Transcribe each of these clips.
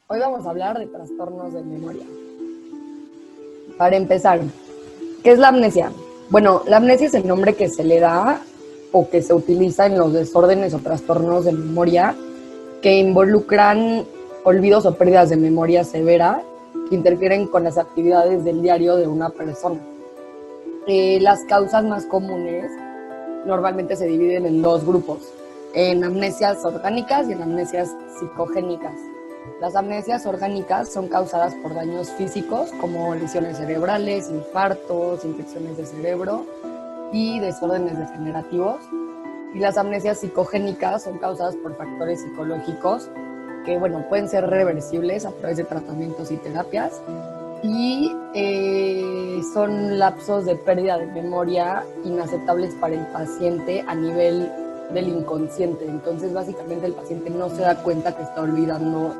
Hoy vamos a hablar de trastornos de memoria. Para empezar, ¿qué es la amnesia? Bueno, la amnesia es el nombre que se le da o que se utiliza en los desórdenes o trastornos de memoria que involucran olvidos o pérdidas de memoria severa que interfieren con las actividades del diario de una persona. Las causas más comunes normalmente se dividen en dos grupos, en amnesias orgánicas y en amnesias psicogénicas. Las amnesias orgánicas son causadas por daños físicos como lesiones cerebrales, infartos, infecciones de cerebro y desórdenes degenerativos. Y las amnesias psicogénicas son causadas por factores psicológicos que, pueden ser reversibles a través de tratamientos y terapias y son lapsos de pérdida de memoria inaceptables para el paciente a nivel del inconsciente. Entonces, básicamente, el paciente no se da cuenta que está olvidando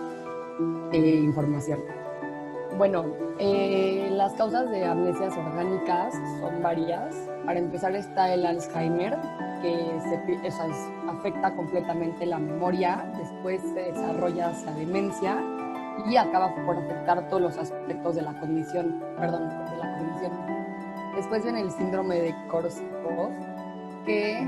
información. Bueno, las causas de amnesias orgánicas son varias. Para empezar está el Alzheimer, que afecta completamente la memoria, después se desarrolla hacia demencia y acaba por afectar todos los aspectos de la condición. Después viene el síndrome de Korsakoff, que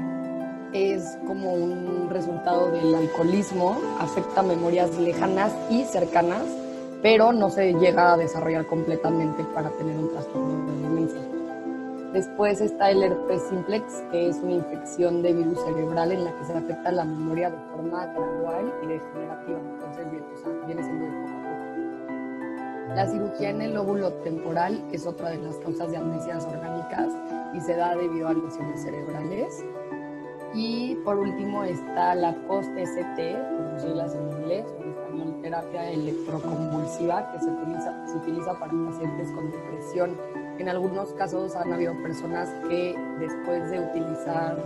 es como un resultado del alcoholismo, afecta memorias lejanas y cercanas, pero no se llega a desarrollar completamente para tener un trastorno de demencia. Después está el herpes simplex, que es una infección de virus cerebral en la que se afecta la memoria de forma gradual y degenerativa. Entonces, viene siendo de poco a poco. La cirugía en el lóbulo temporal es otra de las causas de amnesias orgánicas y se da debido a lesiones cerebrales. Y por último está la post-ST, por siglas en inglés, o en español, terapia electroconvulsiva, que se utiliza para pacientes con depresión. En algunos casos han habido personas que después de utilizar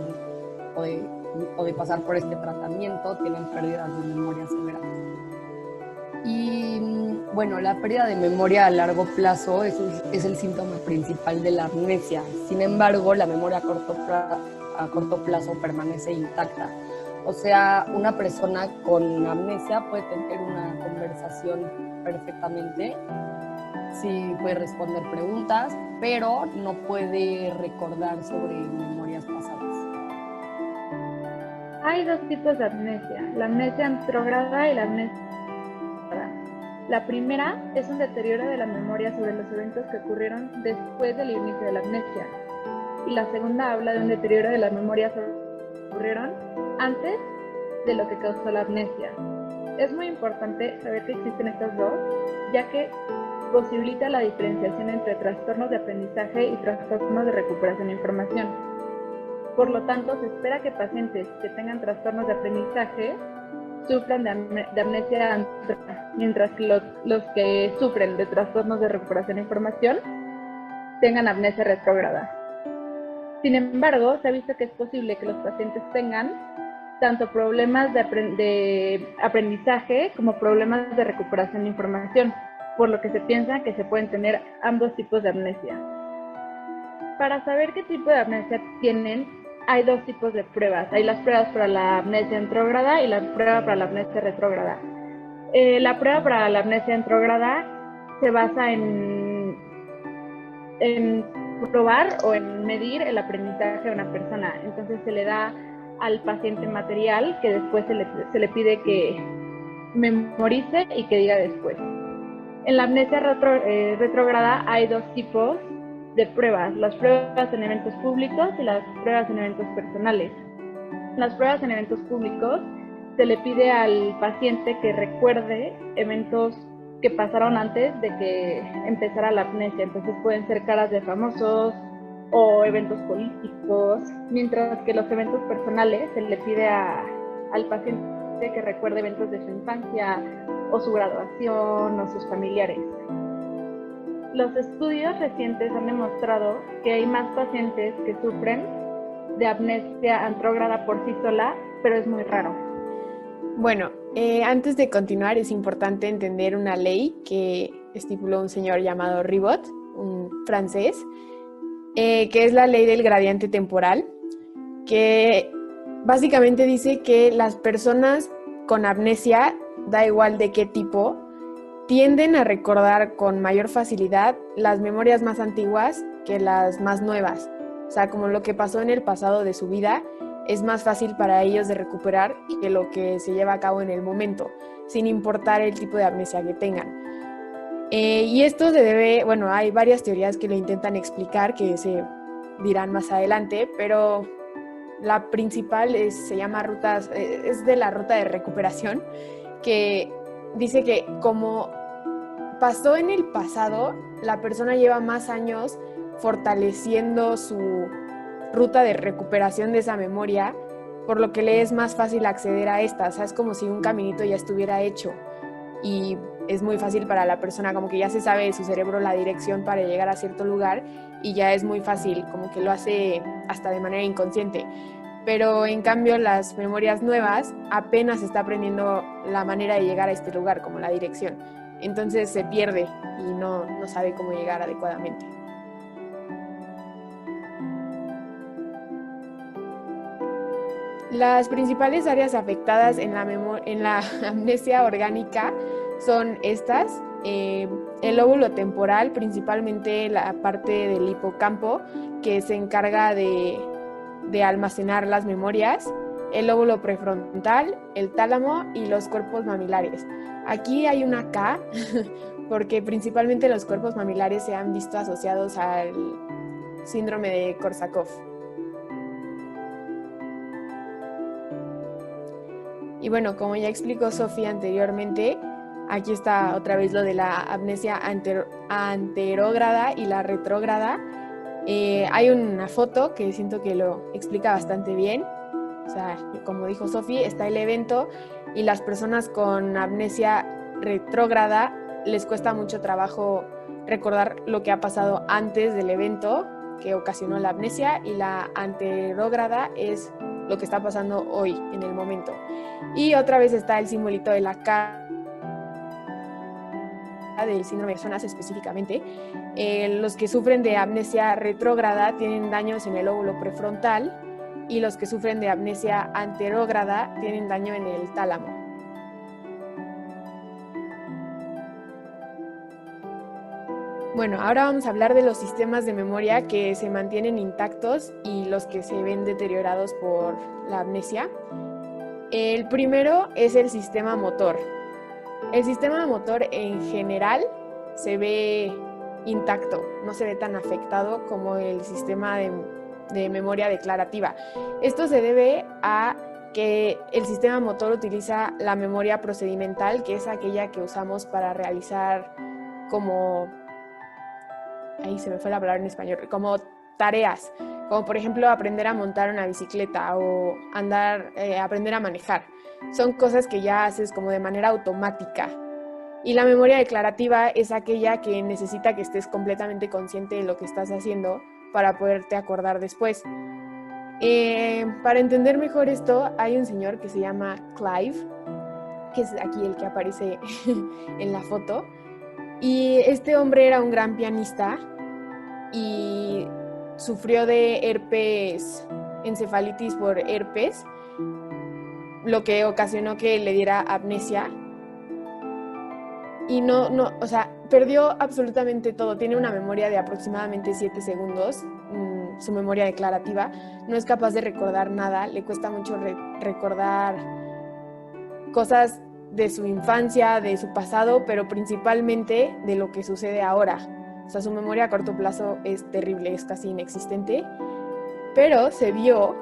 o de pasar por este tratamiento tienen pérdidas de memoria severas. Y la pérdida de memoria a largo plazo es el síntoma principal de la amnesia. Sin embargo, la memoria a corto plazo permanece intacta. O sea, una persona con amnesia puede tener una conversación perfectamente, sí puede responder preguntas, pero no puede recordar sobre memorias pasadas. Hay dos tipos de amnesia, la amnesia antrógrada y la amnesia. La primera es un deterioro de la memoria sobre los eventos que ocurrieron después del inicio de la amnesia. Y la segunda habla de un deterioro de la memoria sobre los que ocurrieron antes de lo que causó la amnesia. Es muy importante saber que existen estas dos, ya que posibilita la diferenciación entre trastornos de aprendizaje y trastornos de recuperación de información. Por lo tanto, se espera que pacientes que tengan trastornos de aprendizaje sufran de amnesia antrógrada, mientras que los que sufren de trastornos de recuperación de información tengan amnesia retrógrada. Sin embargo, se ha visto que es posible que los pacientes tengan tanto problemas de aprendizaje como problemas de recuperación de información, por lo que se piensa que se pueden tener ambos tipos de amnesia. Para saber qué tipo de amnesia tienen, hay dos tipos de pruebas. Hay las pruebas para la amnesia antrógrada y la prueba para la amnesia retrógrada. La prueba para la amnesia antrógrada se basa en probar o en medir el aprendizaje de una persona. Entonces se le da al paciente material que después se le pide que memorice y que diga después. En la amnesia retrógrada hay dos tipos de pruebas, las pruebas en eventos públicos y las pruebas en eventos personales. Las pruebas en eventos públicos se le pide al paciente que recuerde eventos que pasaron antes de que empezara la amnesia, entonces pueden ser caras de famosos o eventos políticos, mientras que los eventos personales se le pide al paciente que recuerde eventos de su infancia o su graduación o sus familiares. Los estudios recientes han demostrado que hay más pacientes que sufren de amnesia antrógrada por sí sola, pero es muy raro. Bueno, antes de continuar es importante entender una ley que estipuló un señor llamado Ribot, un francés, que es la ley del gradiente temporal, que básicamente dice que las personas con amnesia, da igual de qué tipo, tienden a recordar con mayor facilidad las memorias más antiguas que las más nuevas. O sea, como lo que pasó en el pasado de su vida es más fácil para ellos de recuperar que lo que se lleva a cabo en el momento, sin importar el tipo de amnesia que tengan. Y esto se debe, bueno, hay varias teorías que lo intentan explicar, que se dirán más adelante, pero la principal se llama es de la ruta de recuperación, que dice que como pasó en el pasado, la persona lleva más años fortaleciendo su ruta de recuperación de esa memoria, por lo que le es más fácil acceder a esta. O sea, es como si un caminito ya estuviera hecho y es muy fácil para la persona, como que ya se sabe de su cerebro la dirección para llegar a cierto lugar y ya es muy fácil, como que lo hace hasta de manera inconsciente. Pero en cambio las memorias nuevas apenas está aprendiendo la manera de llegar a este lugar, como la dirección. Entonces se pierde y no sabe cómo llegar adecuadamente. Las principales áreas afectadas en la amnesia orgánica son estas: el lóbulo temporal, principalmente la parte del hipocampo, que se encarga de almacenar las memorias, el lóbulo prefrontal, el tálamo y los cuerpos mamilares. Aquí hay una K, porque principalmente los cuerpos mamilares se han visto asociados al síndrome de Korsakoff. Y bueno, como ya explicó Sofía anteriormente, aquí está otra vez lo de la amnesia anterógrada y la retrógrada. Hay una foto que siento que lo explica bastante bien. O sea, como dijo Sofía, está el evento y las personas con amnesia retrógrada les cuesta mucho trabajo recordar lo que ha pasado antes del evento que ocasionó la amnesia, y la anterógrada es lo que está pasando hoy, en el momento. Y otra vez está el simbolito de la K del síndrome de Jonas específicamente. Los que sufren de amnesia retrógrada tienen daños en el lóbulo prefrontal y los que sufren de amnesia anterógrada tienen daño en el tálamo. Bueno, ahora vamos a hablar de los sistemas de memoria que se mantienen intactos y los que se ven deteriorados por la amnesia. El primero es el sistema motor. El sistema motor en general se ve intacto, no se ve tan afectado como el sistema de memoria declarativa. Esto se debe a que el sistema motor utiliza la memoria procedimental, que es aquella que usamos para realizar ahí se me fue la palabra en español, como tareas, como por ejemplo aprender a montar una bicicleta o aprender a manejar. Son cosas que ya haces como de manera automática. Y la memoria declarativa es aquella que necesita que estés completamente consciente de lo que estás haciendo para poderte acordar después. Para entender mejor esto, hay un señor que se llama Clive, que es aquí el que aparece en la foto. Y este hombre era un gran pianista y sufrió de herpes, encefalitis por herpes, lo que ocasionó que le diera amnesia. Y o sea, perdió absolutamente todo. Tiene una memoria de aproximadamente 7 segundos, su memoria declarativa. No es capaz de recordar nada, le cuesta mucho recordar cosas de su infancia, de su pasado, pero principalmente de lo que sucede ahora. O sea, su memoria a corto plazo es terrible, es casi inexistente. Pero se vio,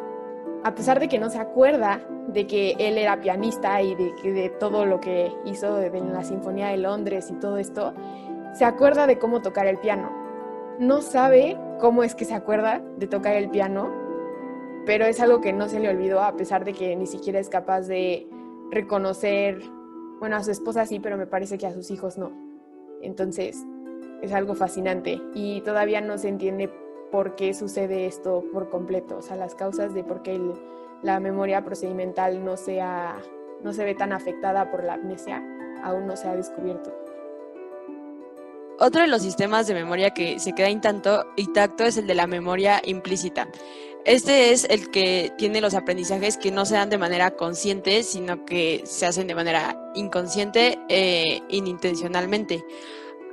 a pesar de que no se acuerda de que él era pianista y de todo lo que hizo en la Sinfonía de Londres y todo esto, se acuerda de cómo tocar el piano. No sabe cómo es que se acuerda de tocar el piano, pero es algo que no se le olvidó, a pesar de que ni siquiera es capaz de reconocer, bueno, a su esposa sí, pero me parece que a sus hijos no. Entonces, es algo fascinante y todavía no se entiende por qué sucede esto por completo. O sea, las causas de por qué la memoria procedimental no se ve tan afectada por la amnesia aún no se ha descubierto. Otro de los sistemas de memoria que se queda intacto es el de la memoria implícita. Este es el que tiene los aprendizajes que no se dan de manera consciente, sino que se hacen de manera inconsciente e inintencionalmente.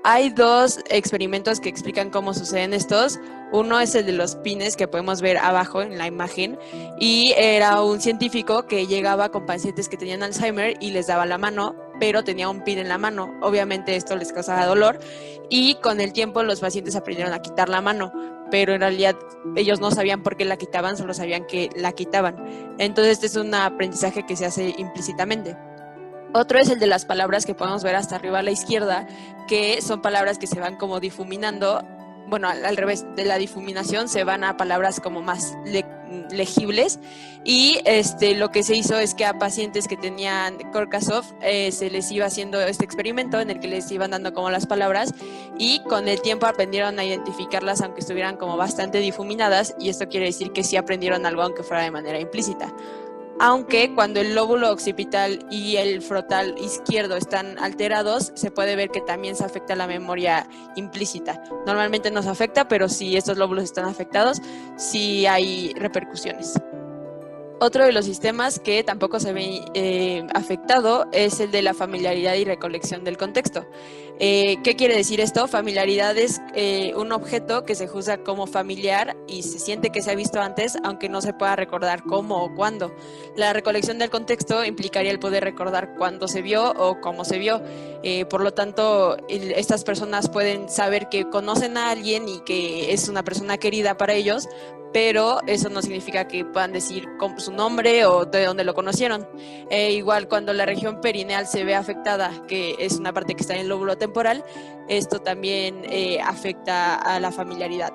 Hay dos experimentos que explican cómo suceden estos. Uno es el de los pines que podemos ver abajo en la imagen, y era un científico que llegaba con pacientes que tenían Alzheimer y les daba la mano, pero tenía un pin en la mano. Obviamente esto les causaba dolor y con el tiempo los pacientes aprendieron a quitar la mano, pero en realidad ellos no sabían por qué la quitaban, solo sabían que la quitaban. Entonces este es un aprendizaje que se hace implícitamente. Otro es el de las palabras que podemos ver hasta arriba a la izquierda, que son palabras que se van como difuminando. Bueno, al revés, de la difuminación se van a palabras como más legibles, y lo que se hizo es que a pacientes que tenían Korsakoff se les iba haciendo este experimento en el que les iban dando como las palabras, y con el tiempo aprendieron a identificarlas aunque estuvieran como bastante difuminadas, y esto quiere decir que sí aprendieron algo aunque fuera de manera implícita. Aunque cuando el lóbulo occipital y el frontal izquierdo están alterados, se puede ver que también se afecta la memoria implícita. Normalmente no se afecta, pero si estos lóbulos están afectados, sí hay repercusiones. Otro de los sistemas que tampoco se ve afectado es el de la familiaridad y recolección del contexto. ¿Qué quiere decir esto? Familiaridad es un objeto que se juzga como familiar y se siente que se ha visto antes, aunque no se pueda recordar cómo o cuándo. La recolección del contexto implicaría el poder recordar cuándo se vio o cómo se vio. Por lo tanto, estas personas pueden saber que conocen a alguien y que es una persona querida para ellos, pero eso no significa que puedan decir su nombre o de dónde lo conocieron. Igual cuando la región perineal se ve afectada, que es una parte que está en el lóbulo temporal, esto también afecta a la familiaridad.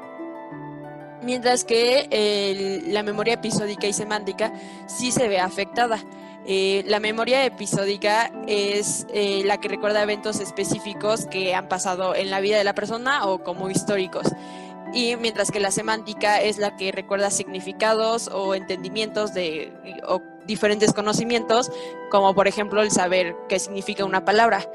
Mientras que la memoria episódica y semántica sí se ve afectada. La memoria episódica es la que recuerda eventos específicos que han pasado en la vida de la persona o como históricos. Y mientras que la semántica es la que recuerda significados o entendimientos o diferentes conocimientos, como por ejemplo el saber qué significa una palabra.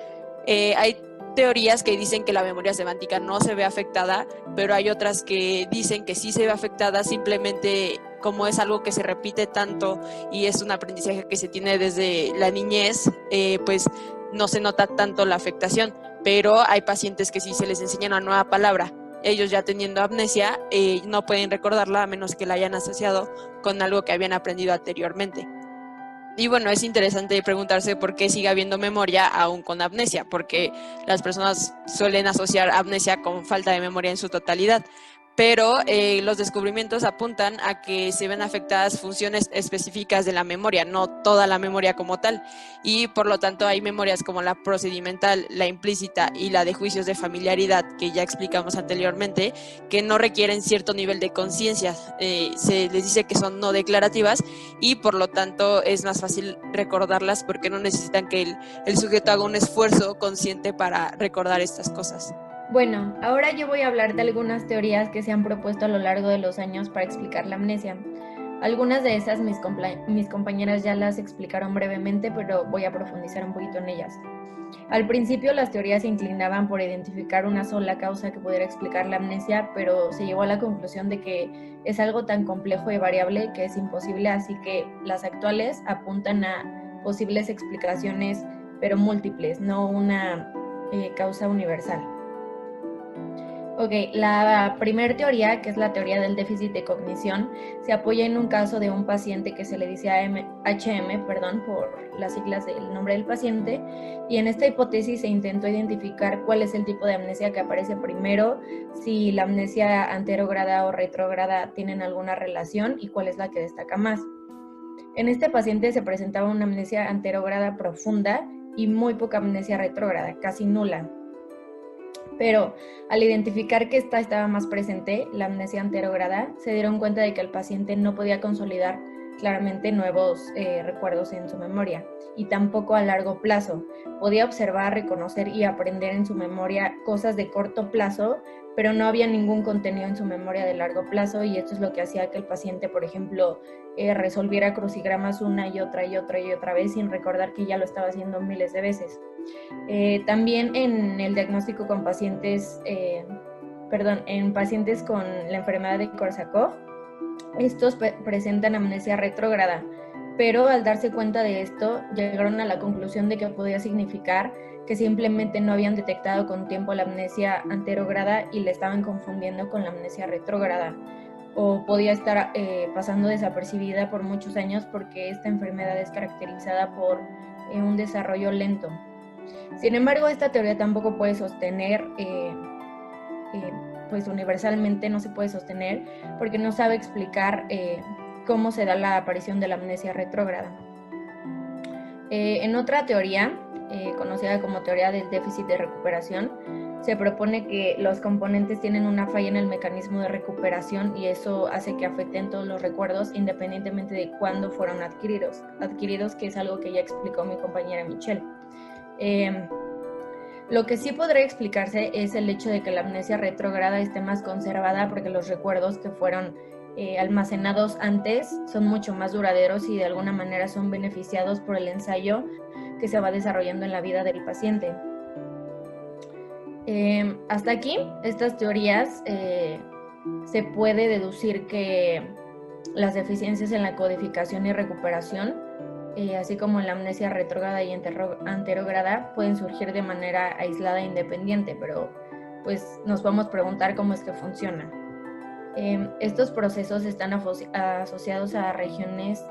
Hay teorías que dicen que la memoria semántica no se ve afectada, pero hay otras que dicen que sí se ve afectada, simplemente como es algo que se repite tanto y es un aprendizaje que se tiene desde la niñez, pues no se nota tanto la afectación, pero hay pacientes que sí se les enseña una nueva palabra. Ellos ya teniendo amnesia no pueden recordarla a menos que la hayan asociado con algo que habían aprendido anteriormente. Y bueno, es interesante preguntarse por qué sigue habiendo memoria aún con amnesia, porque las personas suelen asociar amnesia con falta de memoria en su totalidad. Pero los descubrimientos apuntan a que se ven afectadas funciones específicas de la memoria, no toda la memoria como tal, y por lo tanto hay memorias como la procedimental, la implícita y la de juicios de familiaridad, que ya explicamos anteriormente, que no requieren cierto nivel de conciencia. Se les dice que son no declarativas y por lo tanto es más fácil recordarlas porque no necesitan que el sujeto haga un esfuerzo consciente para recordar estas cosas. Bueno, ahora yo voy a hablar de algunas teorías que se han propuesto a lo largo de los años para explicar la amnesia. Algunas de esas mis compañeras ya las explicaron brevemente, pero voy a profundizar un poquito en ellas. Al principio las teorías se inclinaban por identificar una sola causa que pudiera explicar la amnesia, pero se llegó a la conclusión de que es algo tan complejo y variable que es imposible, así que las actuales apuntan a posibles explicaciones, pero múltiples, no una causa universal. Ok, la primera teoría, que es la teoría del déficit de cognición, se apoya en un caso de un paciente que se le dice HM, por las siglas del nombre del paciente, y en esta hipótesis se intentó identificar cuál es el tipo de amnesia que aparece primero, si la amnesia anterograda o retrógrada tienen alguna relación y cuál es la que destaca más. En este paciente se presentaba una amnesia anterograda profunda y muy poca amnesia retrógrada, casi nula. Pero al identificar que esta estaba más presente, la amnesia anterograda, se dieron cuenta de que el paciente no podía consolidar claramente nuevos recuerdos en su memoria y tampoco a largo plazo. Podía observar, reconocer y aprender en su memoria cosas de corto plazo, pero no había ningún contenido en su memoria de largo plazo, y esto es lo que hacía que el paciente, por ejemplo, resolviera crucigramas una y otra vez sin recordar que ya lo estaba haciendo miles de veces. También en el diagnóstico con pacientes, en pacientes con la enfermedad de Korsakoff, estos presentan amnesia retrógrada, pero al darse cuenta de esto, llegaron a la conclusión de que podía significar que simplemente no habían detectado con tiempo la amnesia anterógrada y la estaban confundiendo con la amnesia retrógrada, o podía estar pasando desapercibida por muchos años porque esta enfermedad es caracterizada por un desarrollo lento. Sin embargo, esta teoría tampoco puede sostener, pues universalmente no se puede sostener porque no sabe explicar cómo se da la aparición de la amnesia retrógrada. En otra teoría, conocida como teoría del déficit de recuperación, se propone que los componentes tienen una falla en el mecanismo de recuperación y eso hace que afecten todos los recuerdos independientemente de cuándo fueron adquiridos, que es algo que ya explicó mi compañera Michelle. Lo que sí podría explicarse es el hecho de que la amnesia retrógrada esté más conservada porque los recuerdos que fueron almacenados antes son mucho más duraderos y de alguna manera son beneficiados por el ensayo que se va desarrollando en la vida del paciente. Hasta aquí, estas teorías se puede deducir que las deficiencias en la codificación y recuperación, así como en la amnesia retrógrada y anterógrada, pueden surgir de manera aislada e independiente, pero pues nos podemos preguntar cómo es que funciona. Estos procesos están asociados a regiones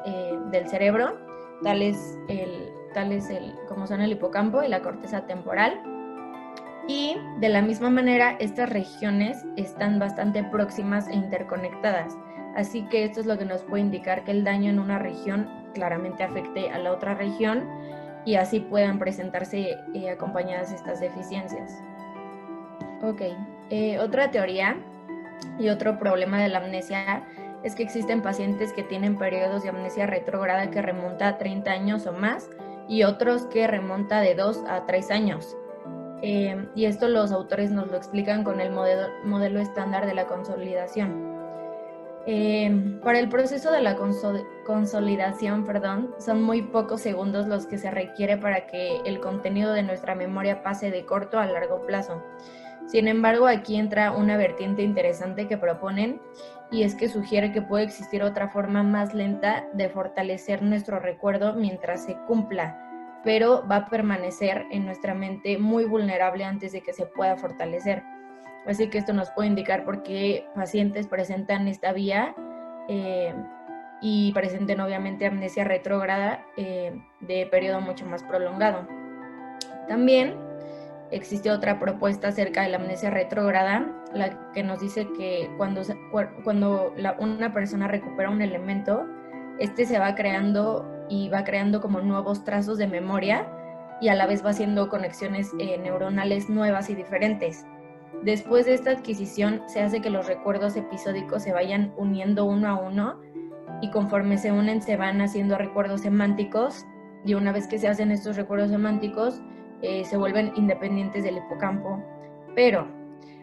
del cerebro, tales como son el hipocampo y la corteza temporal. Y de la misma manera, estas regiones están bastante próximas e interconectadas. Así que esto es lo que nos puede indicar que el daño en una región claramente afecte a la otra región y así puedan presentarse acompañadas estas deficiencias. Ok, otra teoría y otro problema de la amnesia es que existen pacientes que tienen periodos de amnesia retrógrada que remonta a 30 años o más y otros que remonta de 2 a 3 años. Y esto los autores nos lo explican con el modelo estándar de la consolidación. Para el proceso de la consolidación, son muy pocos segundos los que se requiere para que el contenido de nuestra memoria pase de corto a largo plazo. Sin embargo, aquí entra una vertiente interesante que proponen y es que sugiere que puede existir otra forma más lenta de fortalecer nuestro recuerdo mientras se cumpla, pero va a permanecer en nuestra mente muy vulnerable antes de que se pueda fortalecer. Así que esto nos puede indicar por qué pacientes presentan esta vía y presenten obviamente amnesia retrógrada de periodo mucho más prolongado. También existe otra propuesta acerca de la amnesia retrógrada, la que nos dice que cuando una persona recupera un elemento, este se va creando y va creando como nuevos trazos de memoria y a la vez va haciendo conexiones neuronales nuevas y diferentes. Después de esta adquisición se hace que los recuerdos episódicos se vayan uniendo uno a uno y conforme se unen se van haciendo recuerdos semánticos y una vez que se hacen estos recuerdos semánticos se vuelven independientes del hipocampo. Pero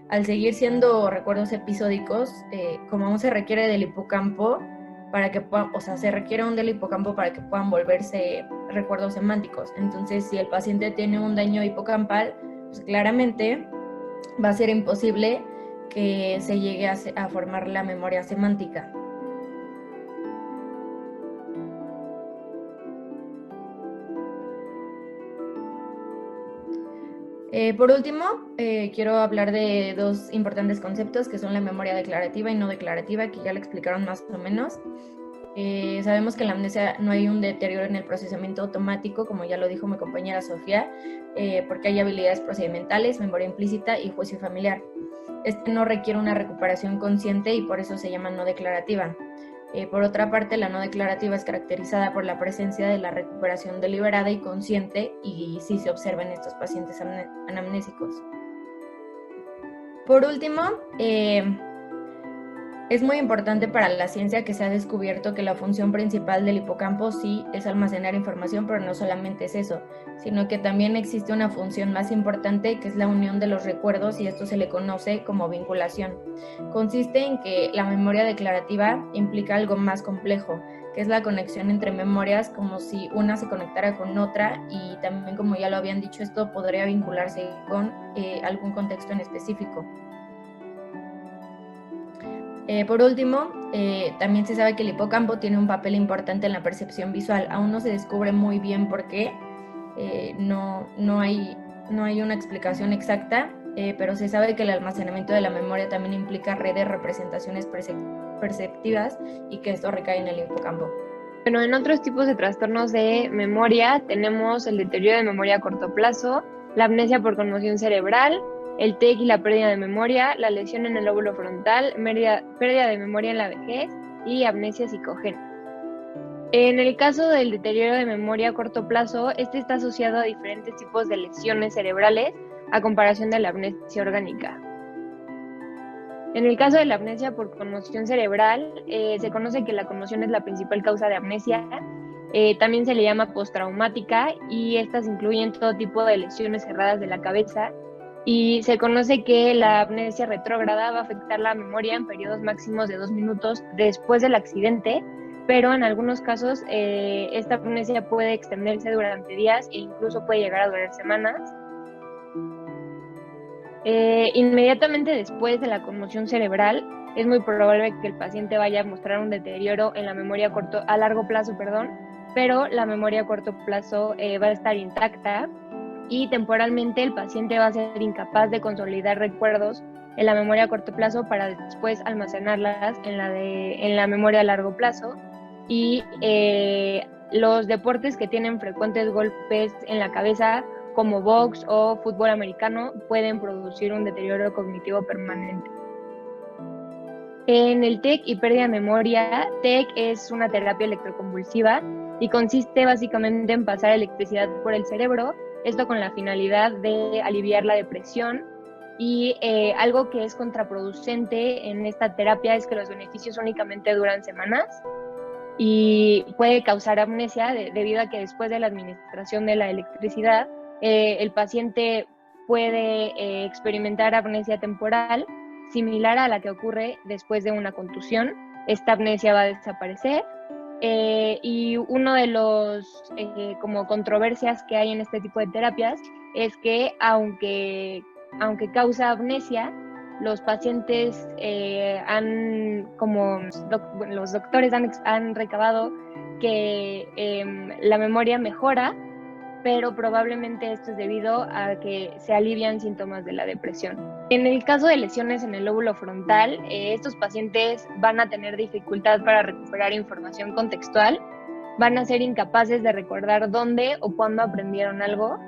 al seguir siendo recuerdos episódicos, como aún se requiere del hipocampo para que puedan, se requiere un del hipocampo para que puedan volverse recuerdos semánticos. Entonces, si el paciente tiene un daño hipocampal, pues claramente va a ser imposible que se llegue a formar la memoria semántica. Por último, quiero hablar de dos importantes conceptos que son la memoria declarativa y no declarativa, que ya lo explicaron más o menos. Sabemos que en la amnesia no hay un deterioro en el procesamiento automático, como ya lo dijo mi compañera Sofía, porque hay habilidades procedimentales, memoria implícita y juicio familiar. Este no requiere una recuperación consciente y por eso se llama no declarativa. Por otra parte, la no declarativa es caracterizada por la presencia de la recuperación deliberada y consciente y sí se observa en estos pacientes anamnésicos. Por último, es muy importante para la ciencia que se ha descubierto que la función principal del hipocampo sí es almacenar información, pero no solamente es eso, sino que también existe una función más importante que es la unión de los recuerdos y esto se le conoce como vinculación. Consiste en que la memoria declarativa implica algo más complejo, que es la conexión entre memorias como si una se conectara con otra y también, como ya lo habían dicho, esto podría vincularse con algún contexto en específico. Por último, también se sabe que el hipocampo tiene un papel importante en la percepción visual. Aún no se descubre muy bien por qué, no hay una explicación exacta, pero se sabe que el almacenamiento de la memoria también implica redes de representaciones perceptivas y que esto recae en el hipocampo. Bueno, en otros tipos de trastornos de memoria tenemos el deterioro de memoria a corto plazo, la amnesia por conmoción cerebral, el TEC y la pérdida de memoria, la lesión en el lóbulo frontal, pérdida de memoria en la vejez y amnesia psicogénica. En el caso del deterioro de memoria a corto plazo, este está asociado a diferentes tipos de lesiones cerebrales a comparación de la amnesia orgánica. En el caso de la amnesia por conmoción cerebral, se conoce que la conmoción es la principal causa de amnesia. También se le llama postraumática y estas incluyen todo tipo de lesiones cerradas de la cabeza. Y se conoce que la amnesia retrógrada va a afectar la memoria en periodos máximos de 2 minutos después del accidente, pero en algunos casos esta amnesia puede extenderse durante días e incluso puede llegar a durar semanas. Inmediatamente después de la conmoción cerebral, es muy probable que el paciente vaya a mostrar un deterioro en la memoria a largo plazo, pero la memoria a corto plazo va a estar intacta y temporalmente el paciente va a ser incapaz de consolidar recuerdos en la memoria a corto plazo para después almacenarlas en la memoria a largo plazo. Y los deportes que tienen frecuentes golpes en la cabeza, como box o fútbol americano, pueden producir un deterioro cognitivo permanente. En el TEC y pérdida de memoria, TEC es una terapia electroconvulsiva y consiste básicamente en pasar electricidad por el cerebro, esto con la finalidad de aliviar la depresión. Y algo que es contraproducente en esta terapia es que los beneficios únicamente duran semanas y puede causar amnesia debido a que después de la administración de la electricidad, el paciente puede experimentar amnesia temporal similar a la que ocurre después de una contusión. Esta amnesia va a desaparecer. Y uno de los como controversias que hay en este tipo de terapias es que aunque causa amnesia, los pacientes los doctores han recabado que la memoria mejora, pero probablemente esto es debido a que se alivian síntomas de la depresión. En el caso de lesiones en el lóbulo frontal, estos pacientes van a tener dificultad para recuperar información contextual, van a ser incapaces de recordar dónde o cuándo aprendieron algo.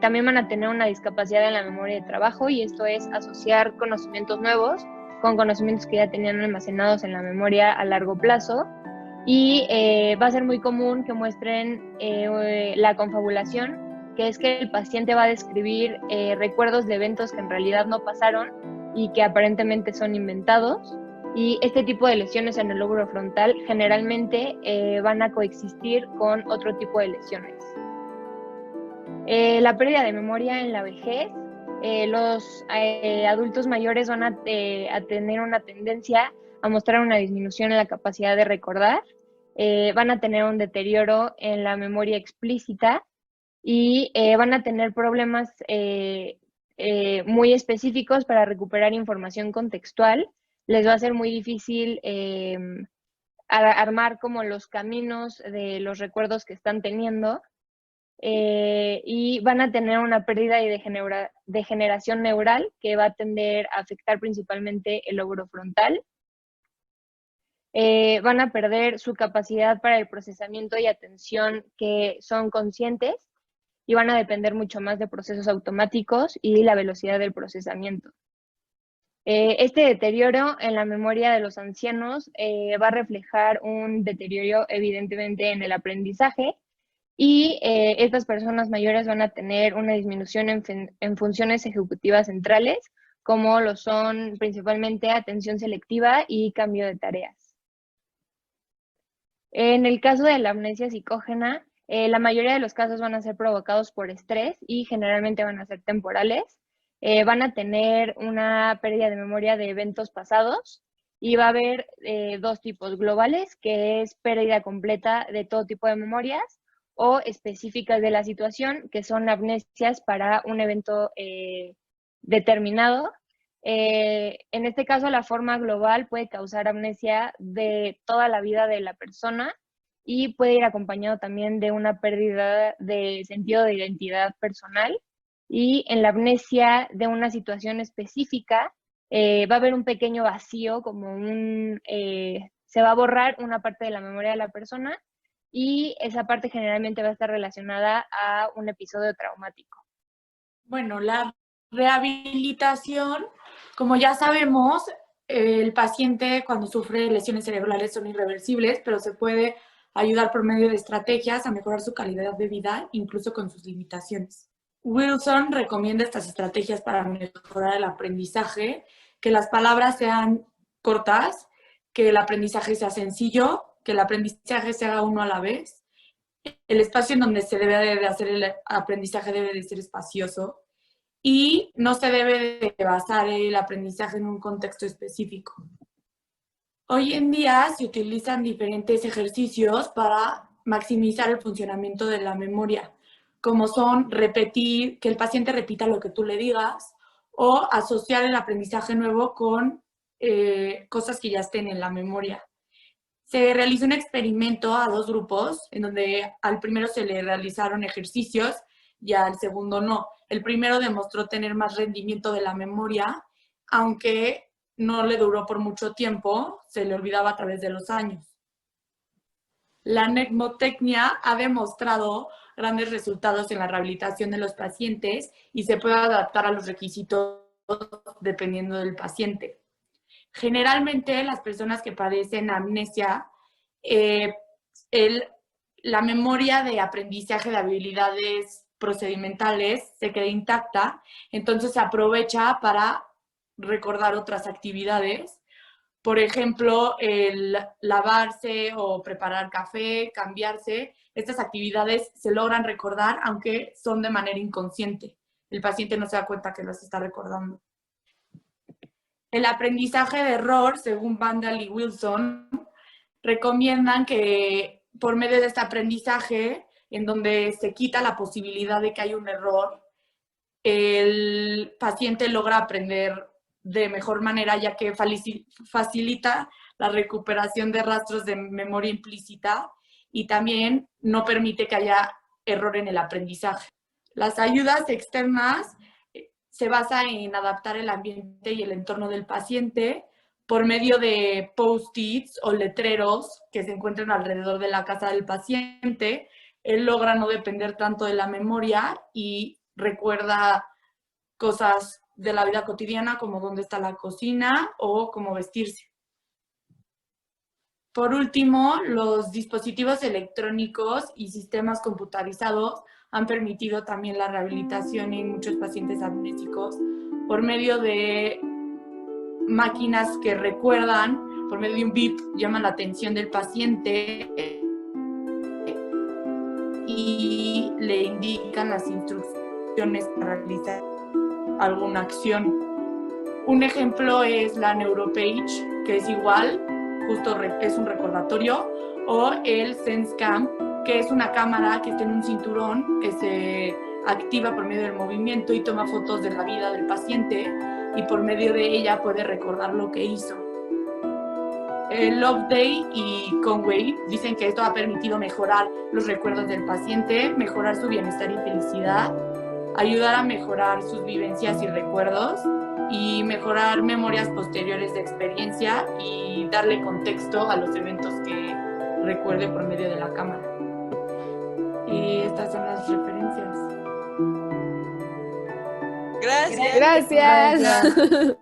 También van a tener una discapacidad en la memoria de trabajo, y esto es asociar conocimientos nuevos con conocimientos que ya tenían almacenados en la memoria a largo plazo. Y va a ser muy común que muestren la confabulación, que es que el paciente va a describir recuerdos de eventos que en realidad no pasaron y que aparentemente son inventados. Y este tipo de lesiones en el lóbulo frontal generalmente van a coexistir con otro tipo de lesiones. La pérdida de memoria en la vejez. Los adultos mayores van a tener una tendencia a mostrar una disminución en la capacidad de recordar, van a tener un deterioro en la memoria explícita y van a tener problemas muy específicos para recuperar información contextual. Les va a ser muy difícil armar como los caminos de los recuerdos que están teniendo. Y van a tener una pérdida y degeneración neural que va a tender a afectar principalmente el lóbulo frontal. Van a perder su capacidad para el procesamiento y atención que son conscientes y van a depender mucho más de procesos automáticos y la velocidad del procesamiento. Este deterioro en la memoria de los ancianos va a reflejar un deterioro evidentemente en el aprendizaje, y estas personas mayores van a tener una disminución en funciones ejecutivas centrales, como lo son principalmente atención selectiva y cambio de tareas. En el caso de la amnesia psicógena, la mayoría de los casos van a ser provocados por estrés y generalmente van a ser temporales. Van a tener una pérdida de memoria de eventos pasados y va a haber dos tipos globales, que es pérdida completa de todo tipo de memorias, o específicas de la situación, que son amnesias para un evento determinado. En este caso, la forma global puede causar amnesia de toda la vida de la persona y puede ir acompañado también de una pérdida de sentido de identidad personal. Y en la amnesia de una situación específica, va a haber un pequeño vacío, se va a borrar una parte de la memoria de la persona y esa parte generalmente va a estar relacionada a un episodio traumático. Bueno, la rehabilitación, como ya sabemos, el paciente cuando sufre lesiones cerebrales son irreversibles, pero se puede ayudar por medio de estrategias a mejorar su calidad de vida, incluso con sus limitaciones. Wilson recomienda estas estrategias para mejorar el aprendizaje, que las palabras sean cortas, que el aprendizaje sea sencillo, que el aprendizaje se haga uno a la vez. El espacio en donde se debe de hacer el aprendizaje debe de ser espacioso y no se debe de basar el aprendizaje en un contexto específico. Hoy en día se utilizan diferentes ejercicios para maximizar el funcionamiento de la memoria, como son repetir, que el paciente repita lo que tú le digas, o asociar el aprendizaje nuevo con cosas que ya estén en la memoria. Se realizó un experimento a 2 grupos, en donde al primero se le realizaron ejercicios y al segundo no. El primero demostró tener más rendimiento de la memoria, aunque no le duró por mucho tiempo, se le olvidaba a través de los años. La mnemotecnia ha demostrado grandes resultados en la rehabilitación de los pacientes y se puede adaptar a los requisitos dependiendo del paciente. Generalmente las personas que padecen amnesia, la memoria de aprendizaje de habilidades procedimentales se queda intacta, entonces se aprovecha para recordar otras actividades. Por ejemplo, el lavarse o preparar café, cambiarse, estas actividades se logran recordar aunque son de manera inconsciente. El paciente no se da cuenta que las está recordando. El aprendizaje de error, según Vandal y Wilson, recomiendan que por medio de este aprendizaje, en donde se quita la posibilidad de que haya un error, el paciente logra aprender de mejor manera, ya que facilita la recuperación de rastros de memoria implícita y también no permite que haya error en el aprendizaje. Las ayudas externas se basan en adaptar el ambiente y el entorno del paciente por medio de post-its o letreros que se encuentran alrededor de la casa del paciente. Él logra no depender tanto de la memoria y recuerda cosas de la vida cotidiana como dónde está la cocina o cómo vestirse. Por último, los dispositivos electrónicos y sistemas computarizados han permitido también la rehabilitación en muchos pacientes amnésicos por medio de máquinas que recuerdan, por medio de un bip, llaman la atención del paciente y le indican las instrucciones para realizar alguna acción. Un ejemplo es la NeuroPage, que es igual, justo es un recordatorio, o el SenseCam, que es una cámara que está en un cinturón que se activa por medio del movimiento y toma fotos de la vida del paciente y por medio de ella puede recordar lo que hizo. Loveday y Conway dicen que esto ha permitido mejorar los recuerdos del paciente, mejorar su bienestar y felicidad, ayudar a mejorar sus vivencias y recuerdos y mejorar memorias posteriores de experiencia y darle contexto a los eventos que recuerde por medio de la cámara. Y estas son las referencias. Gracias. Gracias.